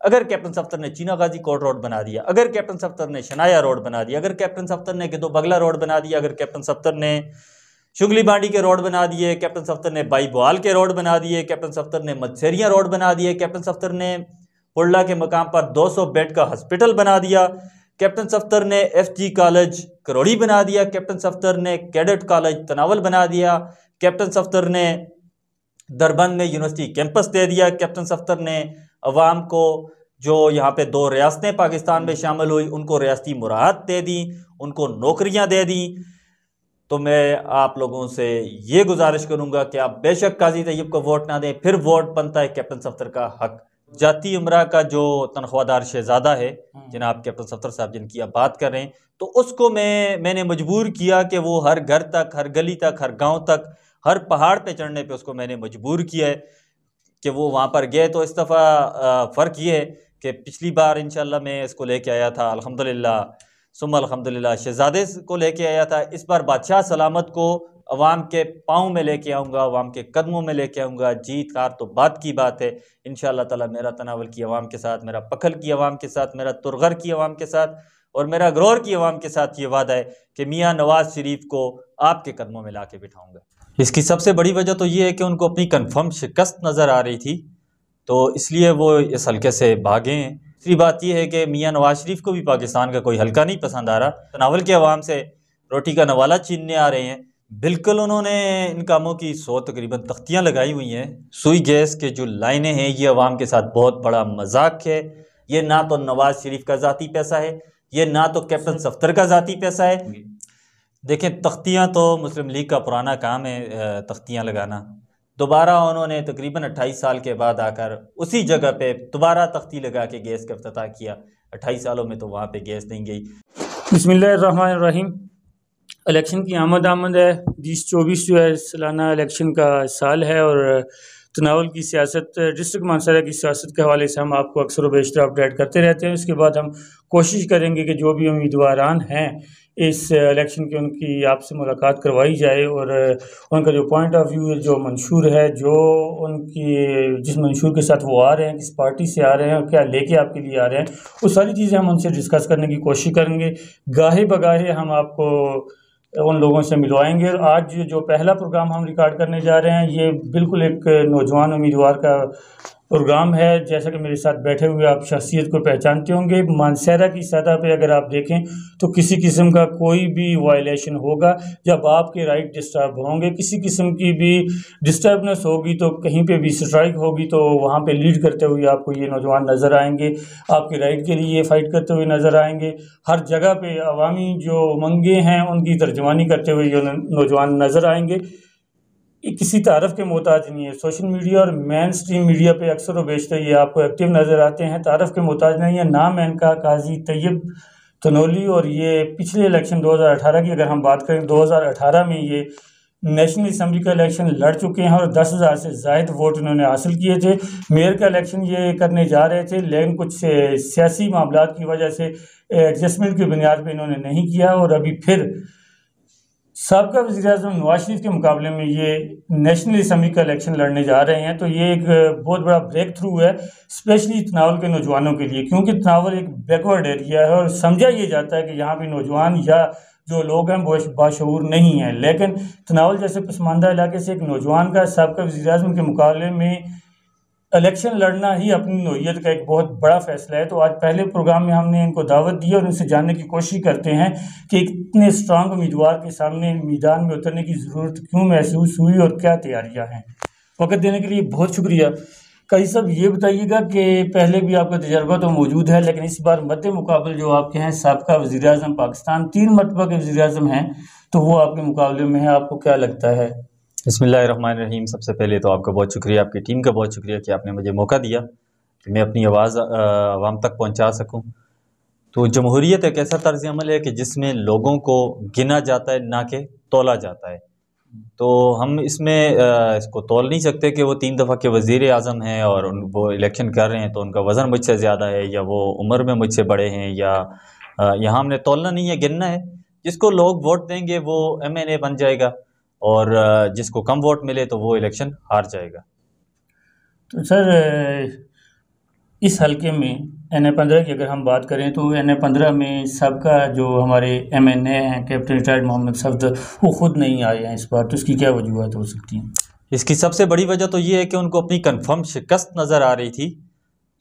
अगर कैप्टन सफ्तर ने चीना गाजी कोट रोड बना दिया, अगर कैप्टन सफ्तर ने शनाया रोड बना दिया, अगर कैप्टन सफ्तर ने गिदो बगला रोड बना दिया, अगर कैप्टन सफ्तर ने शुगली बांडी के रोड बना दिए, कैप्टन सफ्तर ने बाई बोआल के रोड बना दिए, कैप्टन सफ्तर ने मदसेरिया रोड बना दिए, कैप्टन सफ्तर ने पुरला के मकाम पर 200 बेड का हॉस्पिटल बना दिया, कैप्टन सफ्तर ने FG कॉलेज करोड़ी बना दिया, कैप्टन सफ्तर ने कैडेट कॉलेज तनावल बना दिया, कैप्टन सफ्तर ने दरबंद में यूनिवर्सिटी कैंपस दे दिया, कैप्टन सफ्तर ने अवाम को जो यहाँ पे 2 रियासतें पाकिस्तान में शामिल हुई उनको रियासती मुराहत दे दी, उनको नौकरियाँ दे दी। तो मैं आप लोगों से ये गुजारिश करूँगा कि आप बेशक काजी तैयब को वोट ना दें, फिर वोट बनता है कैप्टन सफ्तर का हक। जाती उम्रा का जो तनख्वाहदार शहजादा है जनाब कैप्टन सफ्तर साहब जिनकी आप बात कर रहे हैं, तो उसको मैंने मजबूर किया कि वो हर घर तक, हर गली तक, हर गांव तक, हर पहाड़ पे चढ़ने पे उसको मैंने मजबूर किया है कि वो वहाँ पर गए। तो इस दफ़ा फ़र्क ये है कि पिछली बार इंशाल्लाह मैं इसको लेके आया था अल्हम्दुलिल्लाह, सुम्मा अल्हम्दुलिल्लाह शहजादे को लेके आया था। इस बार बादशाह सलामत को अवाम के पाँव में लेके आऊँगा, अवाम के कदमों में लेके आऊँगा। जीत हार तो बात की बात है, इंशाअल्लाह ताला मेरा तनावल की अवाम के साथ, मेरा पखल की अवाम के साथ, मेरा तुरगर की अवाम के साथ और मेरा गरोर की अवाम के साथ ये वादा है कि मियाँ नवाज शरीफ को आपके कदमों में ला के बिठाऊँगा। इसकी सबसे बड़ी वजह तो ये है कि उनको अपनी कन्फर्म शिकस्त नज़र आ रही थी, तो इसलिए वो इस हल्के से भागे हैं। दूसरी बात यह है कि मियाँ नवाज शरीफ को भी पाकिस्तान का कोई हल्का नहीं पसंद आ रहा, तनावल के अवाम से रोटी का नवाला छीनने आ रहे हैं। बिल्कुल उन्होंने इन कामों की 100 तकरीबन तख्तियाँ लगाई हुई हैं। सुई गैस के जो लाइनें हैं ये अवाम के साथ बहुत बड़ा मजाक है। ये ना तो नवाज शरीफ का ज़ाती पैसा है, ये ना तो कैप्टन सफ्तर का ज़ाती पैसा है। देखें, तख्तियाँ तो मुस्लिम लीग का पुराना काम है, तख्तियाँ लगाना। दोबारा उन्होंने तकरीबन 28 साल के बाद आकर उसी जगह पे दोबारा तख्ती लगा के गैस का इफ्तिताह किया। 28 सालों में तो वहाँ पे गैस नहीं गई। बिस्मिल्लाहिर्रहमानिर्रहीम। इलेक्शन की आमद है, 2024 जो है सालाना इलेक्शन का साल है और तनावल की सियासत, डिस्ट्रिक्ट मानसरा की सियासत के हवाले से हम आपको अक्सर व बेशतर अपडेट करते रहते हैं। उसके बाद हम कोशिश करेंगे कि जो भी उम्मीदवारान हैं इस इलेक्शन की उनकी आपसे मुलाकात करवाई जाए और उनका जो पॉइंट ऑफ व्यू है, जो मंशूर है, जो उनकी जिस मंशूर के साथ वो आ रहे हैं, किस पार्टी से आ रहे हैं और क्या लेके आपके लिए आ रहे हैं, वो सारी चीज़ें हम उनसे डिस्कस करने की कोशिश करेंगे। गाहे बगाहे हम आपको उन लोगों से मिलवाएंगे। और आज जो पहला प्रोग्राम हम रिकॉर्ड करने जा रहे हैं ये बिल्कुल एक नौजवान उम्मीदवार का प्रोग्राम है। जैसा कि मेरे साथ बैठे हुए आप शख्सियत को पहचानते होंगे। मानसरा की सतह पे अगर आप देखें तो किसी किस्म का कोई भी वायलेशन होगा, जब आपके राइट डिस्टर्ब होंगे, किसी किस्म की भी डिस्टर्बनेस होगी तो कहीं पे भी स्ट्राइक होगी तो वहाँ पे लीड करते हुए आपको ये नौजवान नज़र आएंगे, आपके राइट के लिए फाइट करते हुए नज़र आएंगे। हर जगह पे अवामी जो मंगे हैं उनकी तर्जमानी करते हुए ये नौजवान नज़र आएंगे। ये किसी तारफ़ के मोहताज नहीं है। सोशल मीडिया और मेन स्ट्रीम मीडिया पे अक्सर व बेशतर ये आपको एक्टिव नज़र आते हैं, तारफ़ के मोहताज नहीं है। नाम है इनका काजी तैयब तनोली और ये पिछले इलेक्शन 2018 की अगर हम बात करें, 2018 में ये नेशनल असम्बली का इलेक्शन लड़ चुके हैं और 10,000 से ज़ायद वोट इन्होंने हासिल किए थे। मेयर का इलेक्शन ये करने जा रहे थे लेकिन कुछ सियासी मामलात की वजह से एडजस्टमेंट की बुनियाद पर इन्होंने नहीं किया और अभी फिर साबका वज़ीर-ए-आज़म नवाज शरीफ के मुकाबले में ये नेशनल असम्बली का इलेक्शन लड़ने जा रहे हैं। तो ये एक बहुत बड़ा ब्रेक थ्रू है स्पेशली तनावल के नौजवानों के लिए, क्योंकि तनावल एक बैकवर्ड एरिया है और समझा ये जाता है कि यहाँ पे नौजवान या जो लोग हैं वो बाशऊर नहीं हैं। लेकिन तनावल जैसे पसमानदा इलाके से एक नौजवान का साबका वज़ीर-ए-आज़म के मुकाबले में इलेक्शन लड़ना ही अपनी नौइयत का एक बहुत बड़ा फैसला है। तो आज पहले प्रोग्राम में हमने इनको दावत दी और उनसे जानने की कोशिश करते हैं कि इतने स्ट्रांग उम्मीदवार के सामने मैदान में उतरने की ज़रूरत क्यों महसूस हुई और क्या तैयारियां हैं। वक्त देने के लिए बहुत शुक्रिया। कई सब ये बताइएगा कि पहले भी आपका तजर्बा तो मौजूद है लेकिन इस बार मद्दे मुकाबले जो आपके हैं साबका वज़ीर-ए-आज़म पाकिस्तान 3 मरतबा के वज़ीर-ए-आज़म हैं, तो वो आपके मुकाबले में है, आपको क्या लगता है? बिस्मिल्लाहिर्रहमानिर्रहीम। सबसे पहले तो आपका बहुत शुक्रिया, आपकी टीम का बहुत शुक्रिया कि आपने मुझे मौका दिया कि मैं अपनी आवाज़ आवाम तक पहुंचा सकूं। तो जमहूरियत एक ऐसा तर्ज़ अमल है कि जिसमें लोगों को गिना जाता है ना कि तोला जाता है। तो हम इसमें इसको तोल नहीं सकते कि वो 3 दफ़ा के वज़ीर-ए-आज़म हैं और वो इलेक्शन कर रहे हैं तो उनका वज़न मुझसे ज़्यादा है या वो उम्र में मुझसे बड़े हैं या यहाँ हमने तोलना नहीं है, गिनना है। जिसको लोग वोट देंगे वो MNA बन जाएगा और जिसको कम वोट मिले तो वो इलेक्शन हार जाएगा। तो सर इस हलके में NA-15 की अगर हम बात करें तो NA-15 में सबका जो हमारे MNA हैं कैप्टन रिटायर्ड मोहम्मद सफदर, वो खुद नहीं आए हैं इस बार, तो इसकी क्या वजूहत हो सकती हैं? इसकी सबसे बड़ी वजह तो ये है कि उनको अपनी कंफर्म शिकस्त नज़र आ रही थी,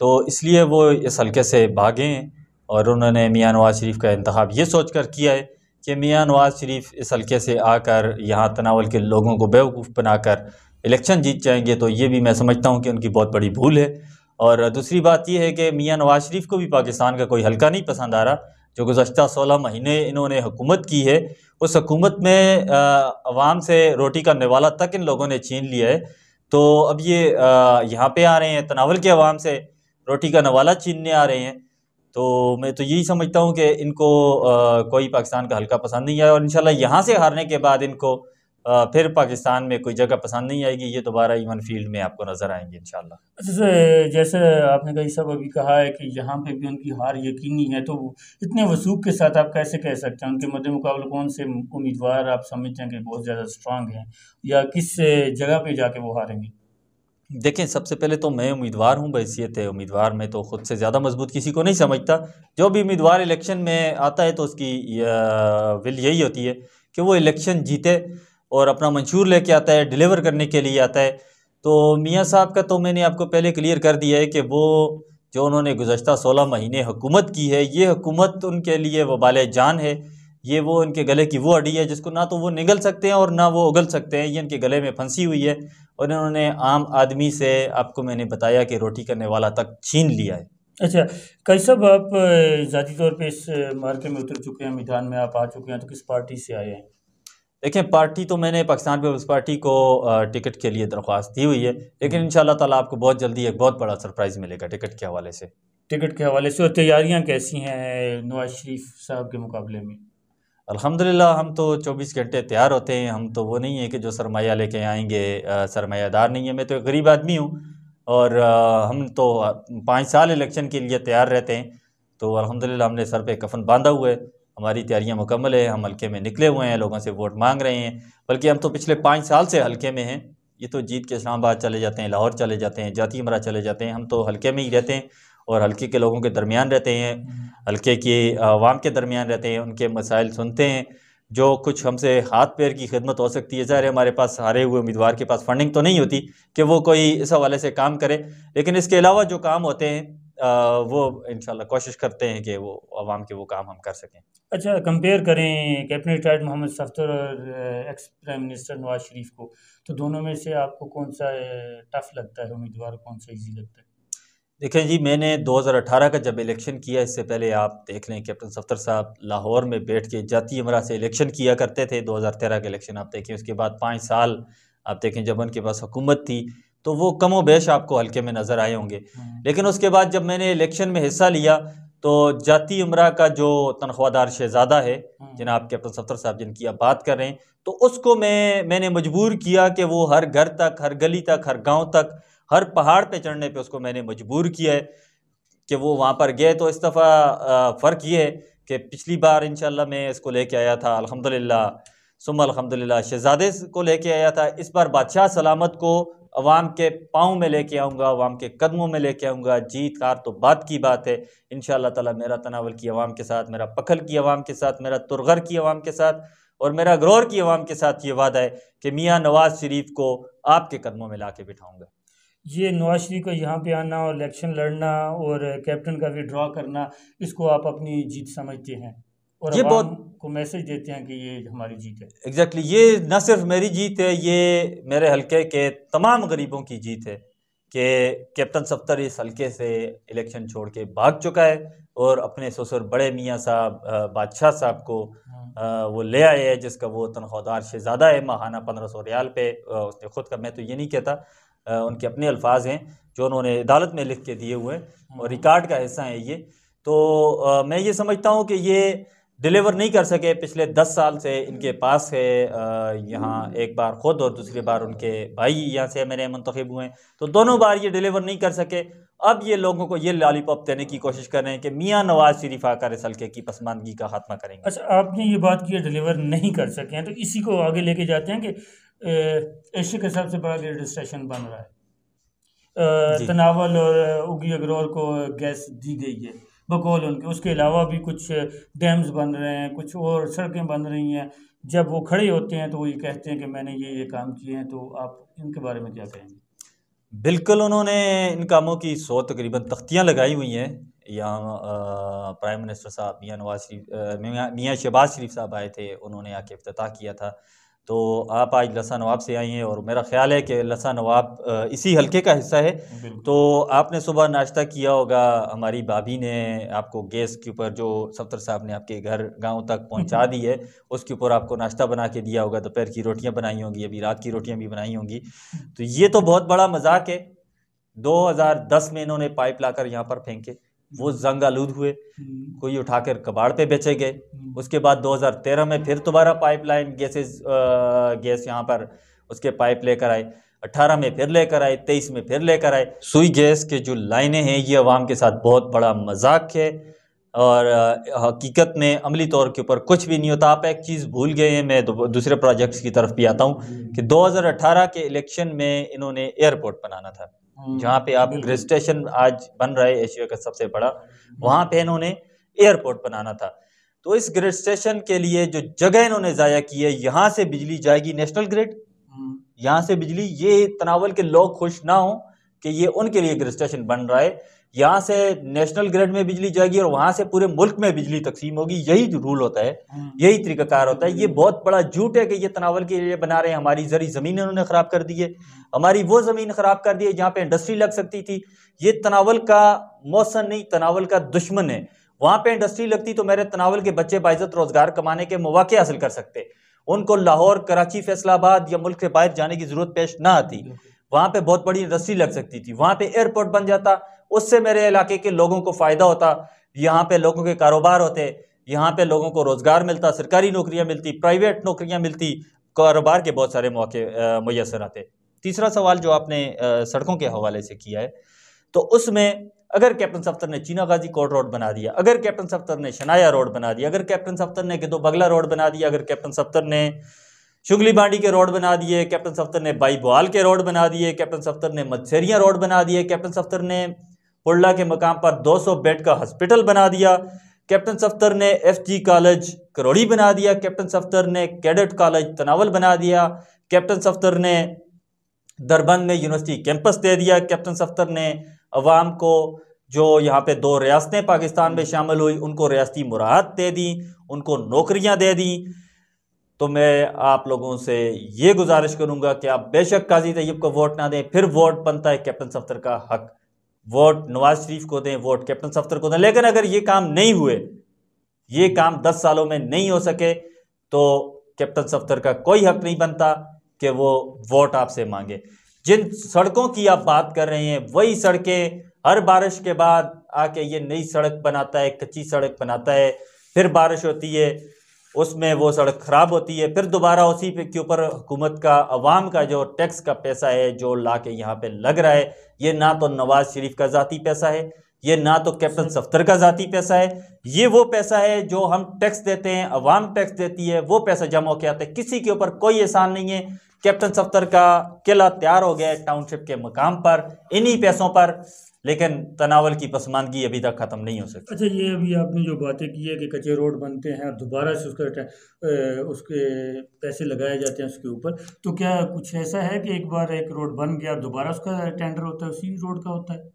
तो इसलिए वो इस हलके से भागे हैं और उन्होंने मियां नवाज शरीफ का इंतखाब ये सोच कर किया है कि मियां नवाज शरीफ इस हलके से आकर यहाँ तनावल के लोगों को बेवकूफ़ बनाकर इलेक्शन जीत जाएंगे। तो ये भी मैं समझता हूँ कि उनकी बहुत बड़ी भूल है। और दूसरी बात यह है कि मियां नवाज शरीफ को भी पाकिस्तान का कोई हलका नहीं पसंद आ रहा। जो गुज़श्ता 16 महीने इन्होंने हुकूमत की है, उस हुकूमत में अवाम से रोटी का निवाला तक इन लोगों ने छीन लिया है। तो अब ये यहाँ पे आ रहे हैं, तनावल के अवाम से रोटी का नवाला छीनने आ रहे हैं। तो मैं तो यही समझता हूँ कि इनको कोई पाकिस्तान का हल्का पसंद नहीं आया और इंशाल्लाह यहाँ से हारने के बाद इनको फिर पाकिस्तान में कोई जगह पसंद नहीं आएगी। ये दोबारा इवन फील्ड में आपको नज़र आएंगे इंशाल्लाह। अच्छा, जैसे आपने कई सब अभी कहा है कि यहाँ पे भी उनकी हार यकीनी है, तो इतने वसूख के साथ आप कैसे कह सकते हैं उनके मद्दे मुकाबले कौन से उम्मीदवार आप समझते हैं कि बहुत ज़्यादा स्ट्रांग हैं, या किस जगह पे जाके वो हारेंगे? देखें, सबसे पहले तो मैं उम्मीदवार हूँ, बहैसियत है उम्मीदवार, मैं तो ख़ुद से ज़्यादा मजबूत किसी को नहीं समझता। जो भी उम्मीदवार इलेक्शन में आता है तो उसकी विल यही होती है कि वो इलेक्शन जीते और अपना मंशूर लेके आता है, डिलीवर करने के लिए आता है। तो मियाँ साहब का तो मैंने आपको पहले क्लियर कर दिया है कि वो जो उन्होंने गुज़श्ता 16 महीने हुकूमत की है, ये हुकूमत उनके लिए वबाल जान है। ये वो इनके गले की वो अड़ी है जिसको ना तो वो निगल सकते हैं और ना वो उगल सकते हैं। ये इनके गले में फंसी हुई है और इन्होंने आम आदमी से, आपको मैंने बताया कि रोटी करने वाला तक छीन लिया है। अच्छा, कई सब आप ज़ाती तौर पे इस मार्के में उतर चुके हैं, मैदान में आप आ चुके हैं, तो किस पार्टी से आए हैं? देखें, पार्टी तो मैंने पाकिस्तान पीपल्स पार्टी को टिकट के लिए दरख्वास्त दी हुई है, लेकिन इंशाल्लाह ताला आपको बहुत जल्दी एक बहुत बड़ा सरप्राइज़ मिलेगा टिकट के हवाले से। टिकट के हवाले से, और तैयारियां कैसी हैं नवाज शरीफ साहब के मुकाबले में? अल्हम्दुलिल्लाह, हम तो 24 घंटे तैयार होते हैं। हम तो वो नहीं है कि जो सरमाया लेके आएंगे, सरमायादार नहीं है। मैं तो एक गरीब आदमी हूँ और हम तो 5 साल इलेक्शन के लिए तैयार रहते हैं। तो अल्हम्दुलिल्लाह हमने सर पे कफन बांधा हुआ है, हमारी तैयारियां मुकम्मल है। हम हल्के में निकले हुए हैं, लोगों से वोट मांग रहे हैं, बल्कि हम तो पिछले 5 साल से हल्के में हैं। ये तो जीत के इस्लामाबाद चले जाते हैं, लाहौर चले जाते हैं, जाती अमरा चले जाते हैं, हम तो हल्के में ही रहते हैं और हल्के के लोगों के दरमियान रहते हैं, हल्के की आवाम के दरमियान रहते हैं, उनके मसाइल सुनते हैं। जो कुछ हमसे हाथ पैर की खिदमत हो सकती है, ज़ाहिर है हमारे पास हारे हुए उम्मीदवार के पास फंडिंग तो नहीं होती कि वो कोई इस हवाले से काम करे, लेकिन इसके अलावा जो काम होते हैं वो इंशाल्लाह कोशिश करते हैं कि वो आवाम के वो काम हम कर सकें। अच्छा, कंपेयर करें कैप्टन रिटायर्ड मोहम्मद सफदर और ex prime minister Nawaz Sharif को, तो दोनों में से आपको कौन सा टफ लगता है उम्मीदवार, कौन सा इजी लगता है? देखें जी, मैंने 2018 का जब इलेक्शन किया, इससे पहले आप देख लें कैप्टन सफदर साहब लाहौर में बैठ के जाती अमरा से इलेक्शन किया करते थे। 2013 का इलेक्शन आप देखें, उसके बाद 5 साल आप देखें जब उनके पास हुकूमत थी तो वो कमो बेश आपको हल्के में नज़र आए होंगे। लेकिन उसके बाद जब मैंने इलेक्शन में हिस्सा लिया तो जाती अमरा का जो तनख्वाहदार शहजादा है जनाब कैप्टन सफदर साहब, जिनकी आप बात कर रहे हैं, तो उसको मैंने मजबूर किया कि वो हर घर तक, हर गली तक, हर गाँव तक, हर पहाड़ पे चढ़ने पे उसको मैंने मजबूर किया है कि वो वहाँ पर गए। तो इस दफ़ा फ़र्क ये है कि पिछली बार इंशाल्लाह मैं इसको लेके आया था, अल्हम्दुलिल्लाह सुम्मा अल्हम्दुलिल्लाह शहज़ादे को लेके आया था। इस बार बादशाह सलामत को अवाम के पाँव में लेके आऊँगा, अवाम के कदमों में लेके आऊँगा। जीत हार तो बात की बात है, इंशाल्लाह ताला मेरा तनावल की अवाम के साथ, मेरा पखल की अवाम के साथ, मेरा तुरगर की अवाम के साथ और मेरा गरौर की अवाम के साथ ये वादा है कि मियाँ नवाज शरीफ को आपके कदमों में ला के बिठाऊँगा। ये नवाज शरीफ का यहाँ पे आना और इलेक्शन लड़ना और कैप्टन का विड्रॉ करना, इसको आप अपनी जीत समझते हैं और ये अवाम बहुत को मैसेज देते हैं कि ये हमारी जीत है? एग्जैक्टली ये न सिर्फ मेरी जीत है, ये मेरे हलके के तमाम गरीबों की जीत है कि कैप्टन सफदर इस हलके से इलेक्शन छोड़ के भाग चुका है और अपने ससुर बड़े मियाँ साहब बादशाह साहब को वो ले आए हैं, जिसका वो तनख्वाहदार शहजादा है। माहाना 1500 रियाल पे उसने खुद का, मैं तो ये नहीं कहता, उनके अपने अल्फाज हैं जो उन्होंने अदालत में लिख के दिए हुए हैं और रिकॉर्ड का हिस्सा है ये। तो मैं ये समझता हूँ कि ये डिलीवर नहीं कर सके पिछले 10 साल से इनके पास है। यहाँ एक बार खुद और दूसरी बार उनके भाई यहाँ से मेरे मुंतखब हुए हैं, तो दोनों बार ये डिलीवर नहीं कर सके। अब ये लोगों को ये लॉलीपॉप देने की कोशिश कर रहे हैं कि मियाँ नवाज शरीफ आकर इस हल्के की पसमानदगी का खात्मा करेंगे। अच्छा, आपने ये बात की डिलीवर नहीं कर सके हैं, तो इसी को आगे लेके जाते हैं कि एशिया का सबसे बड़ा रेडियो स्टेशन बन रहा है, जी। तनावल और उगी अग्रवाल को गैस दी गई है बकौल उनके। उसके अलावा भी कुछ डैम्स बन रहे हैं, कुछ और सड़कें बन रही हैं। जब वो खड़े होते हैं तो वो ये कहते हैं कि मैंने ये काम किए हैं। तो आप इनके बारे में क्या कहेंगे? बिल्कुल, उन्होंने इन कामों की 100 तकरीबन तख्तियाँ लगाई हुई हैं। यहाँ प्राइम मिनिस्टर साहब मियाँ नवाज शरीफ मियाँ शहबाज शरीफ साहब आए थे, उन्होंने आके इफ्तिताह किया था। तो आप आज लसा नवाब से आई हैं और मेरा ख्याल है कि लसा नवाब इसी हलके का हिस्सा है। तो आपने सुबह नाश्ता किया होगा, हमारी भाभी ने आपको गैस के ऊपर जो सफ्तर साहब ने आपके घर गांव तक पहुंचा दी है, उसके ऊपर आपको नाश्ता बना के दिया होगा, दोपहर की रोटियां बनाई होंगी, अभी रात की रोटियां भी बनाई होंगी। तो ये तो बहुत बड़ा मजाक है। 2010 में इन्होंने पाइप लाकर यहाँ पर फेंके, वो जंग आलूद हुए, कोई उठाकर कबाड़ पे बेचे गए। उसके बाद 2013 में फिर दोबारा पाइपलाइन गैस यहाँ पर उसके पाइप लेकर आए, 18 में फिर लेकर आए, 23 में फिर लेकर आए। सुई गैस के जो लाइनें हैं ये अवाम के साथ बहुत बड़ा मजाक है और हकीकत में अमली तौर के ऊपर कुछ भी नहीं होता। आप एक चीज़ भूल गए हैं, मैं दूसरे प्रोजेक्ट्स की तरफ भी आता हूँ कि 2018 के इलेक्शन में इन्होंने एयरपोर्ट बनाना था, जहाँ पे आप ग्रिल स्टेशन आज बन रहा है एशिया का सबसे बड़ा, वहाँ पे इन्होंने एयरपोर्ट बनाना था। तो इस ग्रिड स्टेशन के लिए जो जगह इन्होंने ज़ाया की है, यहाँ से बिजली जाएगी नेशनल ग्रिड, यहाँ से बिजली, ये तनावल के लोग खुश ना हो कि ये उनके लिए ग्रिड स्टेशन बन रहा है, यहाँ से नेशनल ग्रिड में बिजली जाएगी और वहाँ से पूरे मुल्क में बिजली तकसीम होगी। यही जो रूल होता है, यही तरीकाकार होता है। ये बहुत बड़ा झूठ है कि ये तनावल के लिए बना रहे हैं। हमारी जरी ज़मीन इन्होंने ख़राब कर दी है, हमारी वो ज़मीन ख़राब कर दी है जहाँ पे इंडस्ट्री लग सकती थी। ये तनावल का मौसम नहीं, तनावल का दुश्मन है। वहाँ पे इंडस्ट्री लगती तो मेरे तनावल के बच्चे बाइज़्ज़त रोज़गार कमाने के मौके हासिल कर सकते, उनको लाहौर, कराची, फैसलाबाद या मुल्क से बाहर जाने की ज़रूरत पेश ना आती। वहाँ पे बहुत बड़ी इंडस्ट्री लग सकती थी, वहाँ पे एयरपोर्ट बन जाता, उससे मेरे इलाके के लोगों को फ़ायदा होता, यहाँ पे लोगों के कारोबार होते, यहाँ पे लोगों को रोज़गार मिलता, सरकारी नौकरियाँ मिलती, प्राइवेट नौकरियाँ मिलती, कारोबार के बहुत सारे मौके मुयस्सर आते। तीसरा सवाल जो आपने सड़कों के हवाले से किया है, तो उसमें अगर कैप्टन सफ्तर ने चीना गाजी कोर्ट रोड बना दिया, अगर कैप्टन सफ्तर ने शनाया रोड बना दिया, अगर कैप्टन सफ्तर ने गिदो बगला रोड बना दिया, अगर कैप्टन सफ्तर ने शुगली बांडी के रोड बना दिए, कैप्टन सफ्तर ने बाई बोआल के रोड बना दिए, कैप्टन सफ्तर ने मदसेरिया रोड बना दिए, कैप्टन सफ्तर ने पुरला के मकाम पर 200 बेड का हॉस्पिटल बना दिया, कैप्टन सफ्तर ने FG कॉलेज करोड़ी बना दिया, कैप्टन सफ्तर ने कैडेट कॉलेज तनावल बना दिया, कैप्टन सफ्तर ने दरबंद में यूनिवर्सिटी कैंपस दे दिया, कैप्टन सफ्तर ने अवाम को जो यहाँ पे 2 रियासतें पाकिस्तान में शामिल हुई उनको रियासती मुराहत दे दी, उनको नौकरियाँ दे दी। तो मैं आप लोगों से ये गुजारिश करूँगा कि आप बेशक काजी तैयब को वोट ना दें, फिर वोट बनता है कैप्टन सफ्तर का हक, वोट नवाज शरीफ को दें, वोट कैप्टन सफ्तर को दें। लेकिन अगर ये काम नहीं हुए, ये काम 10 सालों में नहीं हो सके, तो कैप्टन सफ्तर का कोई हक नहीं बनता कि वो वोट आपसे मांगे। जिन सड़कों की आप बात कर रहे हैं, वही सड़कें हर बारिश के बाद आके ये नई सड़क बनाता है, कच्ची सड़क बनाता है, फिर बारिश होती है, उसमें वो सड़क ख़राब होती है, फिर दोबारा उसी पे के ऊपर हुकूमत का, अवाम का जो टैक्स का पैसा है जो ला के यहाँ पे लग रहा है, ये ना तो नवाज शरीफ का ज़ाती पैसा है, ये ना तो कैप्टन सफ्तर का ज़ाती पैसा है, ये वो पैसा है जो हम टैक्स देते हैं, अवाम टैक्स देती है, वो पैसा जमा होकर आता है। किसी के ऊपर कोई एहसान नहीं है। कैप्टन सफ्तर का किला तैयार हो गया है टाउनशिप के मकाम पर, इन्हीं पैसों पर, लेकिन तनावल की पसमानदगी अभी तक ख़त्म नहीं हो सकती। अच्छा, ये अभी आपने जो बातें की है कि कच्चे रोड बनते हैं, दोबारा से उसके पैसे लगाए जाते हैं उसके ऊपर, तो क्या कुछ ऐसा है कि एक बार एक रोड बन गया, दोबारा उसका टेंडर होता है, उसी रोड का होता है?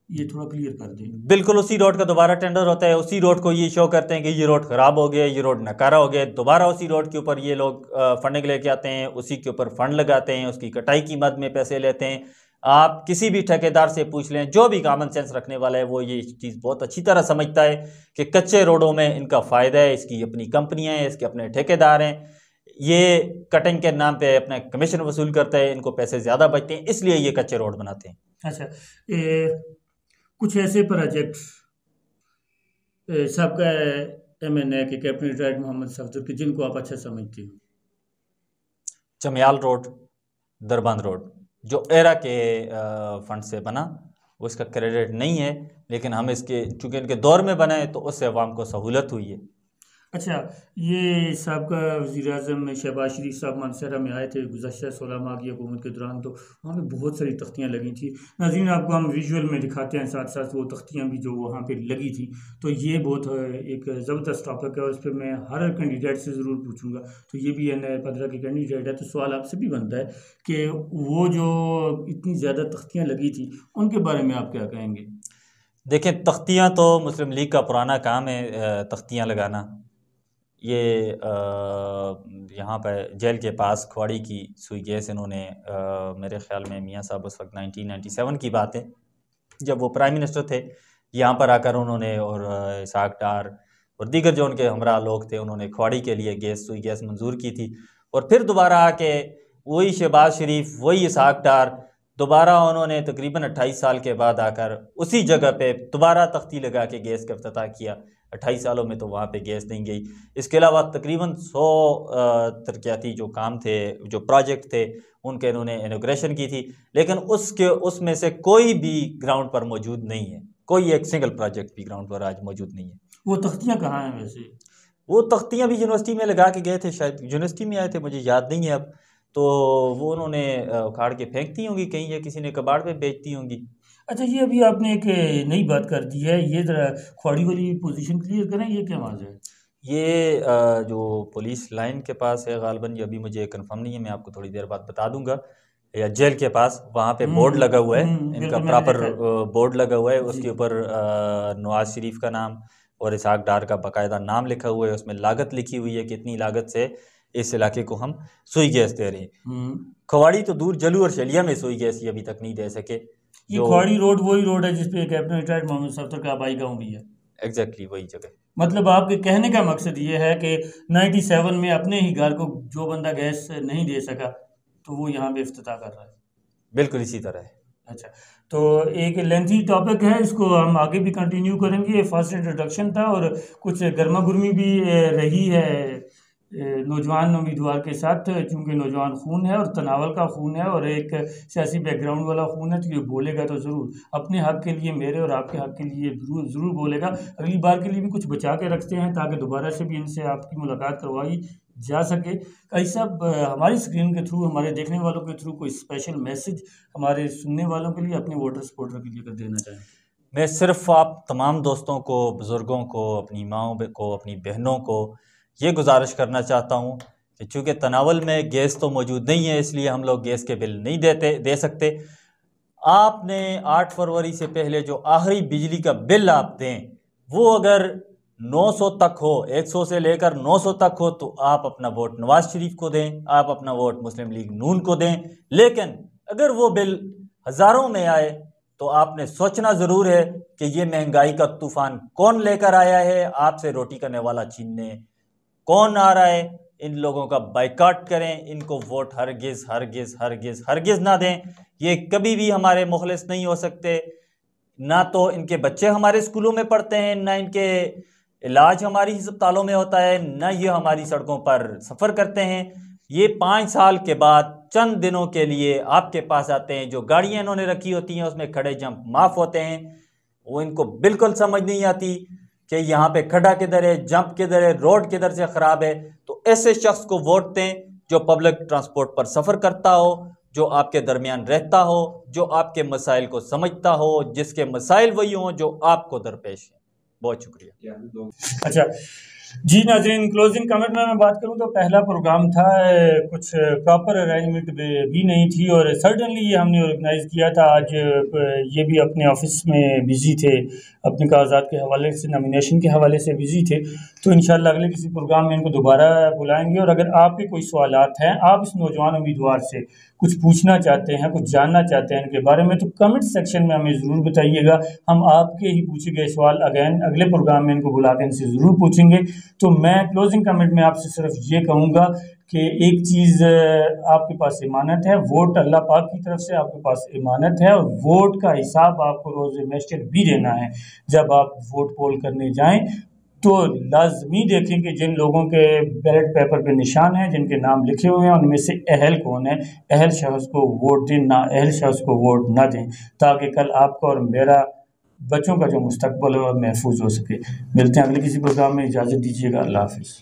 ये थोड़ा क्लियर कर दें। बिल्कुल उसी रोड का दोबारा टेंडर होता है, उसी रोड को ये शो करते हैं कि ये रोड ख़राब हो गया, ये रोड नकारा हो गया, दोबारा उसी रोड के ऊपर ये लोग फंडिंग लेके आते हैं, उसी के ऊपर फंड लगाते हैं, उसकी कटाई की मद में पैसे लेते हैं। आप किसी भी ठेकेदार से पूछ लें, जो भी कॉमन सेंस रखने वाला है, वो ये चीज़ बहुत अच्छी तरह समझता है कि कच्चे रोडों में इनका फ़ायदा है, इसकी अपनी कंपनियाँ हैं, इसके अपने ठेकेदार हैं, ये कटिंग के नाम पे अपना कमीशन वसूल करता है, इनको पैसे ज़्यादा बचते हैं, इसलिए ये कच्चे रोड बनाते हैं। अच्छा, कुछ ऐसे प्रोजेक्ट्स सबका MNA के कैप्टन रिटायर्ड मोहम्मद सफदर के जिनको आप अच्छा समझते हो? चमियाल रोड, दरबंद रोड, जो एरा के फंड से बना, वो इसका क्रेडिट नहीं है, लेकिन हम इसके चूँकि इनके दौर में बना है तो उससे अवाम को सहूलत हुई है। अच्छा, ये सबका वज़ीर-ए-आज़म शहबाज शरीफ साहब मानसरा में आए थे गुज़श्ता 16 माह की हुकूमत के दौरान, तो वहाँ पे बहुत सारी तख्तियाँ लगी थी। नाज़रीन, आपको हम विजुअल में दिखाते हैं साथ साथ वो तख्तियाँ भी जो वहाँ पे लगी थी। तो ये बहुत एक ज़बरदस्त टॉपिक है और इस पर मैं हर कैंडिडेट से ज़रूर पूछूंगा। तो ये भी NI-15 के कैंडिडेट है, तो सवाल आपसे भी बनता है कि वो जो इतनी ज़्यादा तख्तियाँ लगी थी उनके बारे में आप क्या कहेंगे? देखें, तख्तियाँ तो मुस्लिम लीग का पुराना काम है, तख्तियाँ लगाना। ये यहाँ पर जेल के पास खवाड़ी की सुई गैस इन्होंने मेरे ख़्याल में मियाँ साहब उस वक्त 1997 की बात है, जब वो प्राइम मिनिस्टर थे, यहाँ पर आकर उन्होंने और इसहाक डार और दीगर जो उनके हमरा लोग थे, उन्होंने खवाड़ी के लिए गैस सुई गैस मंजूर की थी। और फिर दोबारा आके वही शहबाज शरीफ, वही इसहाक डार, दोबारा उन्होंने तकरीबन 28 साल के बाद आकर उसी जगह पे दोबारा तख्ती लगा के गैस का इफ्तिताह किया। 28 सालों में तो वहाँ पे गैस नहीं गई। इसके अलावा तकरीबन 100 तरक्याती जो काम थे, जो प्रोजेक्ट थे, उनके इन्होंने इनॉग्रेशन की थी, लेकिन उसमें से कोई भी ग्राउंड पर मौजूद नहीं है। कोई एक सिंगल प्रोजेक्ट भी ग्राउंड पर आज मौजूद नहीं है। वो तख्तियाँ कहाँ हैं वैसे? वो तख्तियाँ भी यूनिवर्सिटी में लगा के गए थे, शायद यूनिवर्सिटी में आए थे, मुझे याद नहीं है अब। तो वो उन्होंने उखाड़ के फेंकती होंगी कहीं, या किसी ने कबाड़ पे बेचती होंगी। अच्छा, ये अभी आपने एक नई बात कर दी है, ये ज़रा खवाड़ी वाली पोजीशन क्लियर करें, ये क्या मामला है? ये जो पुलिस लाइन के पास है गालिबन, ये अभी मुझे कंफर्म नहीं है, मैं आपको थोड़ी देर बाद बता दूंगा, या जेल के पास वहाँ पे बोर्ड लगा हुआ है, इनका बिल्कुल मैंने प्रॉपर देखा है। बोर्ड लगा हुआ है, जी। उसके ऊपर नवाज शरीफ का नाम और इसहाक डार का बाकायदा नाम लिखा हुआ है, उसमें लागत लिखी हुई है, कितनी लागत से इस इलाके को हम सुई गैस दे रहे हैं। खवाड़ी तो दूर, जलू और शलिया में सुई गैस ये अभी तक नहीं दे सके। ये जो खवाड़ी रोड वही रोड है जिसपे कैप्टन रिटायर्ड मोहम्मद सफ्दर का आबाई गाँव भी है। एग्जैक्टली वही जगह। मतलब आपके कहने का मकसद ये है कि 97 में अपने ही घर को जो बंदा गैस नहीं दे सका तो वो यहाँ पे इफ्तिताह कर रहा है। बिल्कुल इसी तरह है। अच्छा, तो एक लेंथी टॉपिक है, इसको हम आगे भी कंटिन्यू करेंगे। ये फर्स्ट इंट्रोडक्शन था और कुछ गर्मा गर्मी भी रही है नौजवान उम्मीदवार के साथ, चूँकि नौजवान खून है और तनावल का खून है और एक सियासी बैकग्राउंड वाला खून है, तो ये बोलेगा तो ज़रूर अपने हक़ के लिए, मेरे और आपके हक़ के लिए ज़रूर बोलेगा। अगली बार के लिए भी कुछ बचा के रखते हैं ताकि दोबारा से भी इनसे आपकी मुलाकात करवाई जा सके। कई साहब, हमारी स्क्रीन के थ्रू, हमारे देखने वालों के थ्रू कोई स्पेशल मैसेज हमारे सुनने वालों के लिए, अपने वोटर सपोर्टर के लिए अगर देना चाहें? मैं सिर्फ आप तमाम दोस्तों को, बुज़ुर्गों को, अपनी माँओं को, अपनी बहनों को ये गुजारिश करना चाहता हूँ कि चूँकि तनावल में गैस तो मौजूद नहीं है, इसलिए हम लोग गैस के बिल नहीं दे सकते। आपने 8 फरवरी से पहले जो आखिरी बिजली का बिल आप दें, वो अगर 900 तक हो, 100 से लेकर 900 तक हो, तो आप अपना वोट नवाज शरीफ को दें, आप अपना वोट मुस्लिम लीग नून को दें। लेकिन अगर वो बिल हज़ारों में आए तो आपने सोचना ज़रूर है कि ये महंगाई का तूफ़ान कौन लेकर आया है, आपसे रोटी का निवाला छीनने कौन आ रहा है। इन लोगों का बाइकाट करें, इनको वोट हरगिज़ हरगिज़ हरगिज़ हरगिज़ ना दें। ये कभी भी हमारे मुखलिस नहीं हो सकते। ना तो इनके बच्चे हमारे स्कूलों में पढ़ते हैं, ना इनके इलाज हमारी अस्पतालों में होता है, ना ये हमारी सड़कों पर सफ़र करते हैं। ये 5 साल के बाद चंद दिनों के लिए आपके पास आते हैं, जो गाड़ियाँ इन्होंने रखी होती हैं उसमें खड़े जंप माफ़ होते हैं। वो इनको बिल्कुल समझ नहीं आती कि यहाँ पे खड़ा किधर है, जंप किधर है, रोड किधर से ख़राब है। तो ऐसे शख्स को वोट दें जो पब्लिक ट्रांसपोर्ट पर सफ़र करता हो, जो आपके दरमियान रहता हो, जो आपके मसाइल को समझता हो, जिसके मसाइल वही हों जो आपको दरपेश हैं। बहुत शुक्रिया। अच्छा जी नाज़रीन, क्लोजिंग कमेंट में मैं बात करूं तो पहला प्रोग्राम था, कुछ प्रॉपर अरेंजमेंट भी नहीं थी और सडनली ये हमने ऑर्गेनाइज़ किया था। आज ये भी अपने ऑफिस में बिज़ी थे, अपने कागजात के हवाले से, नॉमिनेशन के हवाले से बिज़ी थे। तो इंशाल्लाह अगले किसी प्रोग्राम में इनको दोबारा बुलाएंगे। और अगर आपके कोई सवालात हैं, आप इस नौजवान उम्मीदवार से कुछ पूछना चाहते हैं, कुछ जानना चाहते हैं इनके बारे में, तो कमेंट सेक्शन में हमें ज़रूर बताइएगा। हम आपके ही पूछे गए सवाल अगले प्रोग्राम में इनको बुला के इनसे ज़रूर पूछेंगे। तो मैं क्लोजिंग कमेंट में आपसे सिर्फ ये कहूँगा कि एक चीज़ आपके पास इमानत है, वोट अल्लाह पाक की तरफ से आपके पास इमानत है और वोट का हिसाब आपको रोज़ मैस्टर भी देना है। जब आप वोट पोल करने जाएं तो लाजमी देखें कि जिन लोगों के बैलेट पेपर पे निशान हैं, जिनके नाम लिखे हुए हैं, उनमें से अहल कौन है। अहल शख्स को वोट दें, ना अहल शख्स को वोट ना दें, ताकि कल आपका और मेरा बच्चों का जो मुस्तकबिल है वह महफूज हो सके। मिलते हैं अगले किसी प्रोग्राम में, इजाज़त दीजिएगा। अल्लाह हाफ़िज़।